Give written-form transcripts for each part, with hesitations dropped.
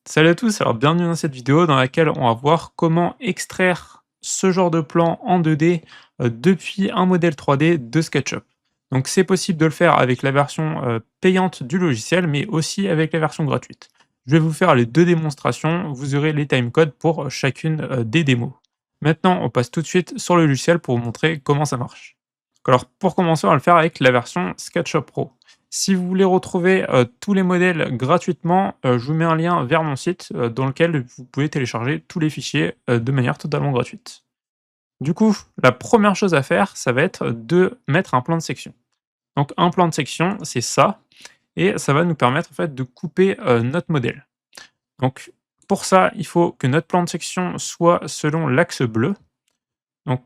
Salut à tous, alors bienvenue dans cette vidéo dans laquelle on va voir comment extraire ce genre de plan en 2D depuis un modèle 3D de SketchUp. Donc c'est possible de le faire avec la version payante du logiciel, mais aussi avec la version gratuite. Je vais vous faire les deux démonstrations, vous aurez les timecodes pour chacune des démos. Maintenant, on passe tout de suite sur le logiciel pour vous montrer comment ça marche. Alors pour commencer, on va le faire avec la version SketchUp Pro. Si vous voulez retrouver, tous les modèles gratuitement, je vous mets un lien vers mon site, dans lequel vous pouvez télécharger tous les fichiers, de manière totalement gratuite. Du coup, la première chose à faire, ça va être de mettre un plan de section. Donc un plan de section, c'est ça et ça va nous permettre en fait de couper, notre modèle. Donc pour ça, il faut que notre plan de section soit selon l'axe bleu. Donc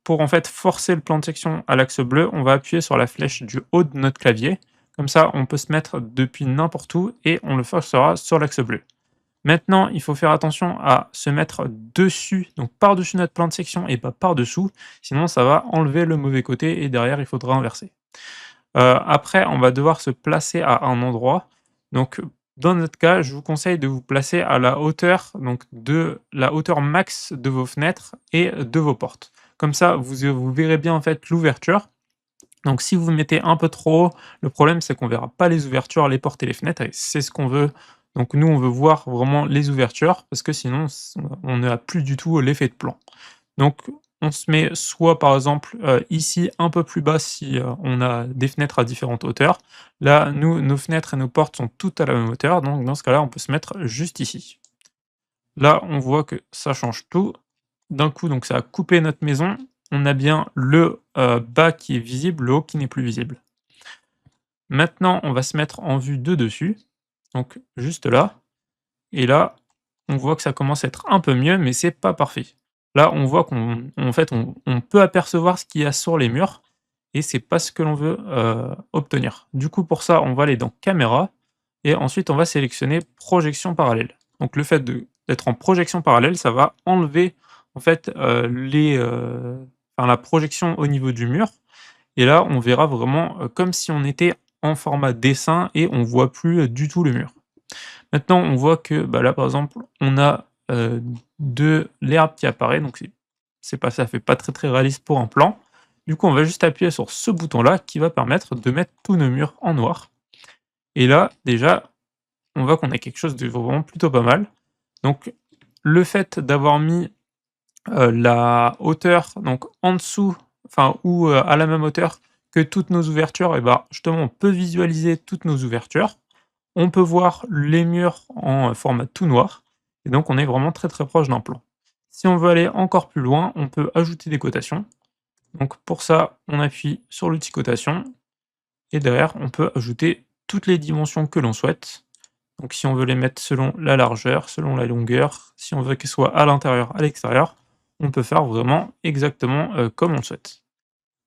pour en fait forcer le plan de section à l'axe bleu, on va appuyer sur la flèche du haut de notre clavier. Comme ça, on peut se mettre depuis n'importe où et on le forcera sur l'axe bleu. Maintenant, il faut faire attention à se mettre dessus, donc par-dessus notre plan de section et pas par-dessous, sinon ça va enlever le mauvais côté et derrière il faudra inverser. Après, on va devoir se placer à un endroit. Donc, dans notre cas, je vous conseille de vous placer à la hauteur, donc de la hauteur max de vos fenêtres et de vos portes. Comme ça, vous verrez bien en fait l'ouverture. Donc, si vous vous mettez un peu trop haut, le problème c'est qu'on verra pas les ouvertures, les portes et les fenêtres, et c'est ce qu'on veut. Donc, nous, on veut voir vraiment les ouvertures parce que sinon, on n'a plus du tout l'effet de plan. Donc, on se met soit par exemple, ici un peu plus bas si, on a des fenêtres à différentes hauteurs. Là, nous, nos fenêtres et nos portes sont toutes à la même hauteur, donc dans ce cas-là, on peut se mettre juste ici. Là, on voit que ça change tout. D'un coup, donc ça a coupé notre maison. On a bien le, bas qui est visible, le haut qui n'est plus visible. Maintenant, on va se mettre en vue de dessus, donc juste là. Et là, on voit que ça commence à être un peu mieux, mais c'est pas parfait. Là, on voit qu'on en fait, on peut apercevoir ce qu'il y a sur les murs et c'est pas ce que l'on veut, obtenir. Du coup, pour ça, on va aller dans caméra et ensuite on va sélectionner projection parallèle. Donc le fait d'être en projection parallèle, ça va enlever en fait, la projection au niveau du mur et là, on verra vraiment, comme si on était en format dessin et on voit plus, du tout le mur. Maintenant, on voit que, bah, là, par exemple, on a, de l'herbe qui apparaît, donc c'est pas ça fait pas très, très réaliste pour un plan. Du coup, on va juste appuyer sur ce bouton-là qui va permettre de mettre tous nos murs en noir et là, déjà, on voit qu'on a quelque chose de vraiment plutôt pas mal. Donc le fait d'avoir mis, la hauteur donc en dessous, enfin ou, à la même hauteur que toutes nos ouvertures et bah, justement, on peut visualiser toutes nos ouvertures. On peut voir les murs en, format tout noir et donc on est vraiment très, très proche d'un plan. Si on veut aller encore plus loin, on peut ajouter des cotations. Donc pour ça, on appuie sur l'outil cotation et derrière, on peut ajouter toutes les dimensions que l'on souhaite. Donc si on veut les mettre selon la largeur, selon la longueur, si on veut qu'elles soient à l'intérieur, à l'extérieur, on peut faire vraiment exactement, comme on le souhaite.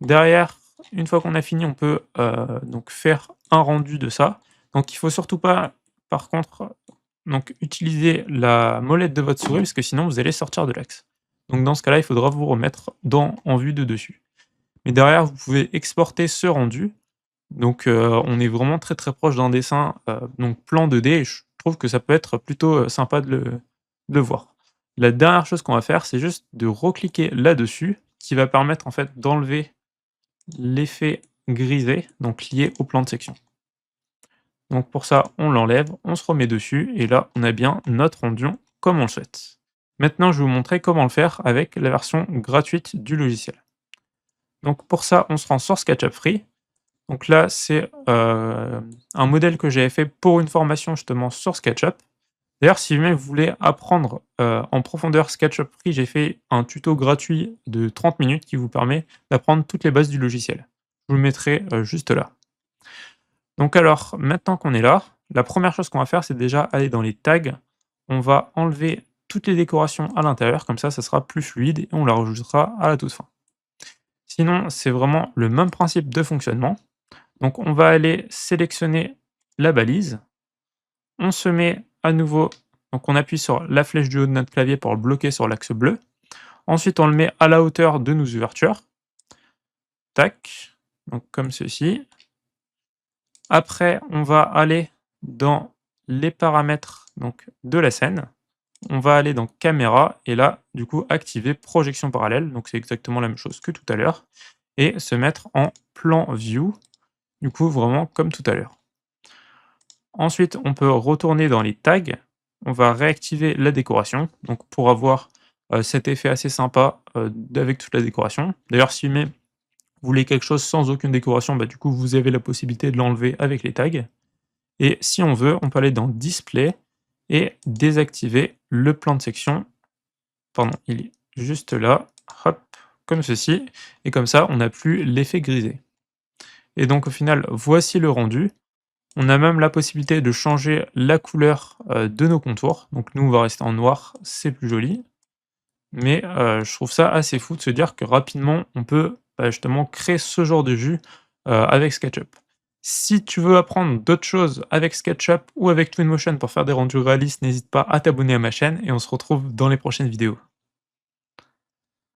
Derrière, une fois qu'on a fini, on peut, donc faire un rendu de ça. Donc il faut surtout pas, par contre, donc utiliser la molette de votre souris parce que sinon vous allez sortir de l'axe. Donc dans ce cas-là, il faudra vous remettre en vue de dessus. Mais derrière, vous pouvez exporter ce rendu. Donc on est vraiment très, très proche d'un dessin, donc plan 2D et je trouve que ça peut être plutôt, sympa de le voir. La dernière chose qu'on va faire, c'est juste de recliquer là-dessus, qui va permettre en fait d'enlever l'effet grisé, donc lié au plan de section. Donc pour ça, on l'enlève, on se remet dessus et là, on a bien notre rendu comme on le souhaite. Maintenant, je vais vous montrer comment le faire avec la version gratuite du logiciel. Donc pour ça, on se rend sur SketchUp Free. Donc là, c'est, un modèle que j'avais fait pour une formation justement sur SketchUp. D'ailleurs, si jamais vous voulez apprendre, en profondeur SketchUp Free, j'ai fait un tuto gratuit de 30 minutes qui vous permet d'apprendre toutes les bases du logiciel. Je vous le mettrai, juste là. Donc alors, maintenant qu'on est là, la première chose qu'on va faire, c'est déjà aller dans les tags. On va enlever toutes les décorations à l'intérieur, comme ça sera plus fluide et on la rajoutera à la toute fin. Sinon, c'est vraiment le même principe de fonctionnement. Donc on va aller sélectionner la balise. On se met à nouveau, donc on appuie sur la flèche du haut de notre clavier pour le bloquer sur l'axe bleu. Ensuite, on le met à la hauteur de nos ouvertures. Tac, donc comme ceci. Après, on va aller dans les paramètres donc de la scène. On va aller dans caméra et là, du coup, activer projection parallèle, donc c'est exactement la même chose que tout à l'heure et se mettre en plan view, du coup, vraiment comme tout à l'heure. Ensuite, on peut retourner dans les tags, on va réactiver la décoration, donc pour avoir, cet effet assez sympa, avec toute la décoration. D'ailleurs, si mais vous voulez quelque chose sans aucune décoration, bah, du coup, vous avez la possibilité de l'enlever avec les tags et si on veut, on peut aller dans display et désactiver le plan de section. Pardon, il est juste là, hop, comme ceci et comme ça, on n'a plus l'effet grisé et donc au final, voici le rendu. On a même la possibilité de changer la couleur, de nos contours. Donc nous, on va rester en noir, c'est plus joli. Mais, je trouve ça assez fou de se dire que rapidement, on peut, bah, justement créer ce genre de vue, avec SketchUp. Si tu veux apprendre d'autres choses avec SketchUp ou avec Twinmotion pour faire des rendus réalistes, n'hésite pas à t'abonner à ma chaîne et on se retrouve dans les prochaines vidéos.